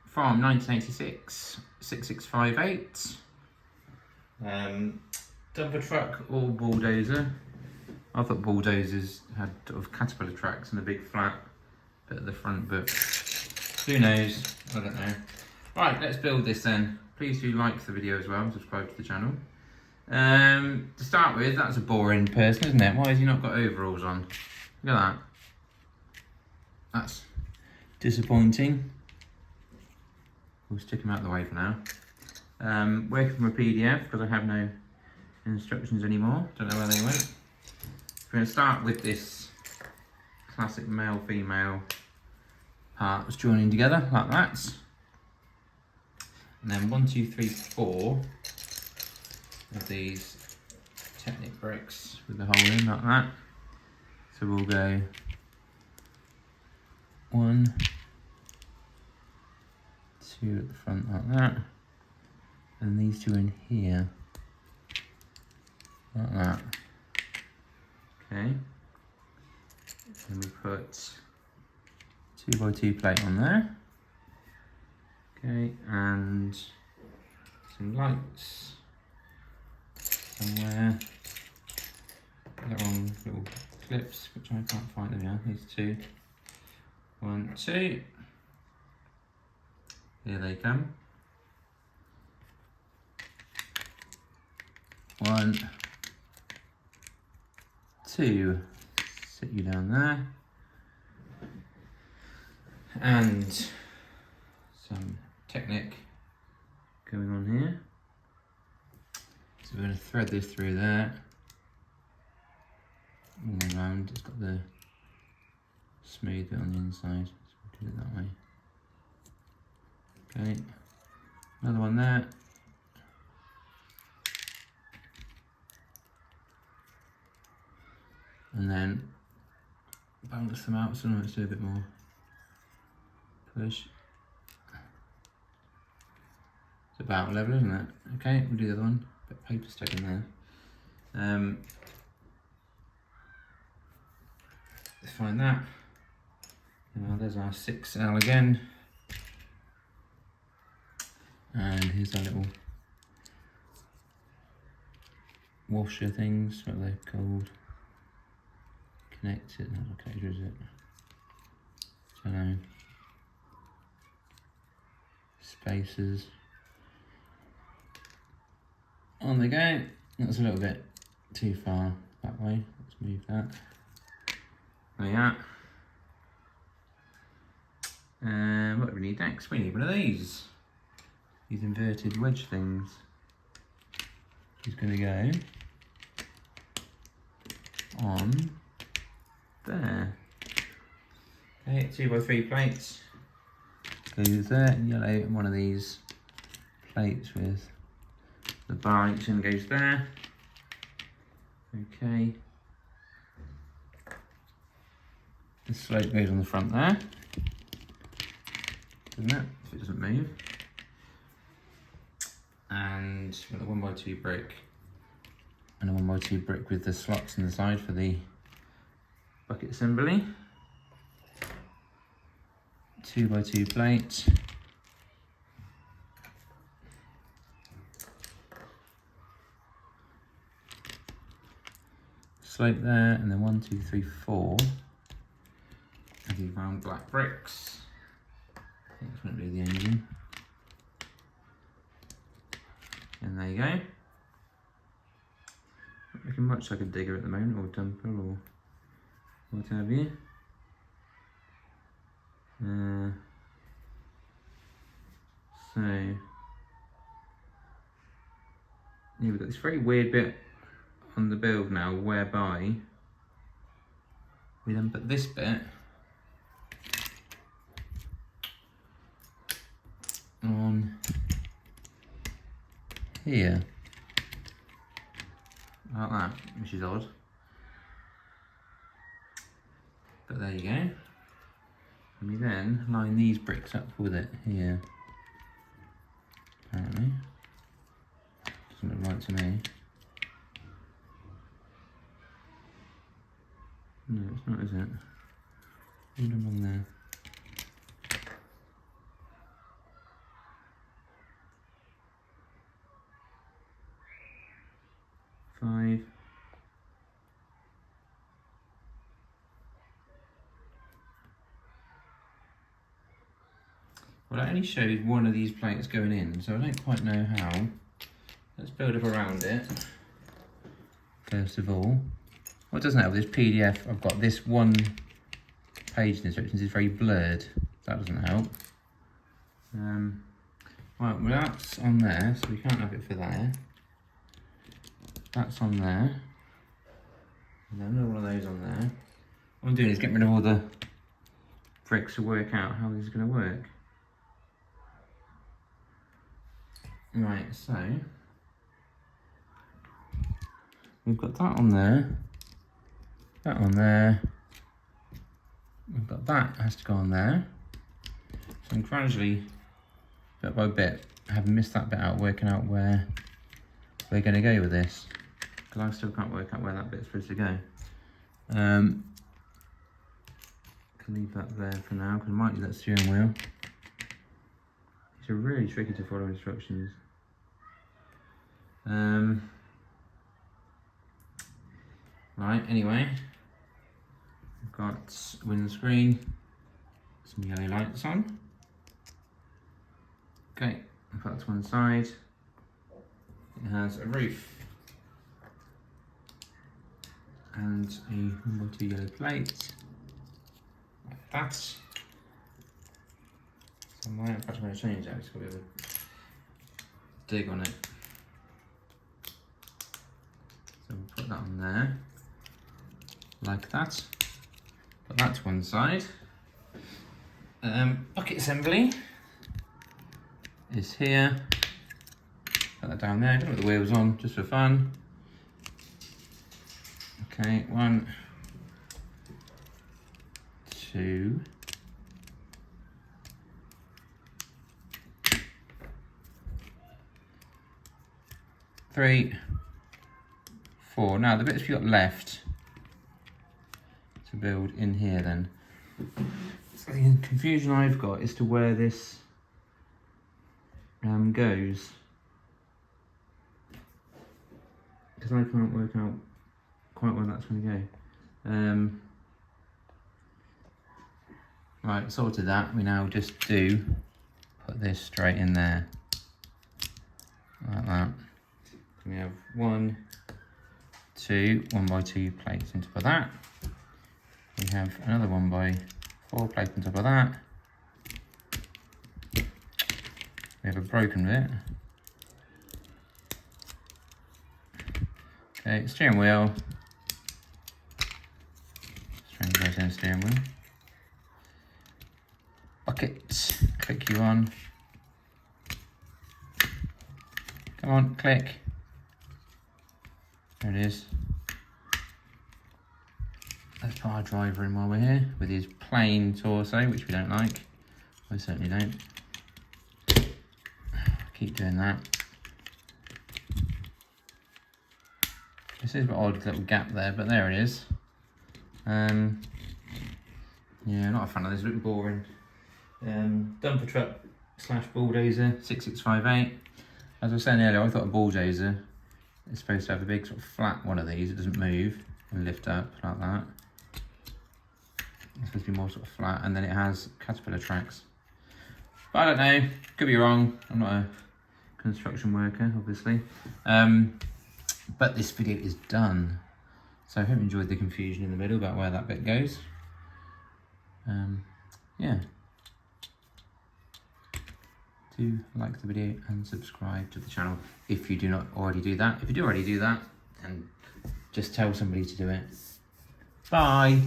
from 1986, 6658. Dumper truck or bulldozer. I thought bulldozers had sort of caterpillar tracks and a big flat bit at the front, but who knows? I don't know. Right, let's build this then. Please do like the video as well and subscribe to the channel. To start with, that's a boring person, isn't it? Why has he not got overalls on? Look at that. That's disappointing. We'll stick him out of the way for now. Working from a PDF because I have no instructions anymore. Don't know where they went. We're going to start with this classic male-female part that's joining together like that. And then 1, 2, 3, 4 of these Technic bricks with the hole in like that. So we'll go 1, 2 at the front like that, and these 2 in here like that. Okay, and we put 2x2 plate on there. Okay, and some lights somewhere. They're on little clips, which I can't find them now. These 2. 1, 2. Here they come. 1, 2. Sit you down there. And some Technic going on here. So we're going to thread this through there. All the way around. It's got the smooth bit on the inside, so we'll do it that way. Okay, another one there. And then balance them out, so let's do a bit more push. It's about level, isn't it? Okay, we'll do the other one. Bit of paper stuck in there. Let's find that. Now there's our 6L again. And here's our little washer things, what they're called. Connect it, not a cage, is it? I don't know. Spacers. On they go. That's a little bit too far that way. Let's move that. There we are. What do we need next? We need one of these. These inverted wedge things. He's going to go on there. Okay, 2x3 plates. Goes there in yellow, and one of these plates with the bar each end goes there. Okay. The slope goes on the front there. Doesn't it? If it doesn't move. And we've got a 1x2 brick and a 1x2 brick with the slots in the side for the bucket assembly. 2x2 plate. Slope there, and then 1, 2, 3, 4 of these round black bricks. I think it's going to be the engine. And there you go. Not looking much like a digger at the moment, or dumper, or what have you. So, yeah, we've got this very weird bit on the build now, whereby we then put this bit on here, like that, which is odd. But there you go. And we then line these bricks up with it here. Apparently. Doesn't look right to me. No, it's not, is it? Put them on there. Well, it only shows one of these plates going in, so I don't quite know how. Let's build up around it, first of all. What doesn't help, this PDF, I've got this one page in instructions is very blurred. That doesn't help. Right, well that's on there, so we can't have it for there. That's on there. And then another one of those on there. What I'm doing is getting rid of all the bricks to work out how this is going to work. Right, so we've got that on there, that on there, we've got that has to go on there. So I'm gradually, bit by bit, having missed that bit out, working out where we're going to go with this, because I still can't work out where that bit's supposed to go. Can leave that there for now, because I might do that steering wheel. These are really tricky to follow instructions. Right, anyway, I've got windscreen, some yellow lights on. Okay, I'll put that to one side. It has a roof and a 1x2 yellow plate, like that. So I might perhaps going to change that, it's got a bit of a dig on it. So we'll put that on there, like that. Put that to one side. Bucket assembly is here. Put that down there, don't put the wheels on, just for fun. Okay, 1, 2. 3, 4. Now the bits we've got left to build in here then. So the confusion I've got as to where this goes, because I can't work out quite where that's going to go. Right, sorted that. We now just do put this straight in there, like that. We have 1, 2 1x2 plates on top of that. We have another 1x4 plate on top of that. We have a broken bit. Okay, steering wheel. Strange way to steering wheel. Bucket. Click you on. Come on, click. There it is. Let's put our driver in while we're here with his plain torso, which we don't like. I certainly don't. Keep doing that. This is an odd little gap there, but there it is. Yeah, not a fan of this, a bit boring. Dumper truck / bulldozer 6658. As I was saying earlier, I thought a bulldozer is supposed to have a big sort of flat one of these. It doesn't move and lift up like that. It's supposed to be more sort of flat, and then it has caterpillar tracks. But I don't know, could be wrong. I'm not a construction worker, obviously. But this video is done. So I hope you enjoyed the confusion in the middle about where that bit goes. Yeah. Do like the video and subscribe to the channel if you do not already do that. If you do already do that, then just tell somebody to do it. Bye.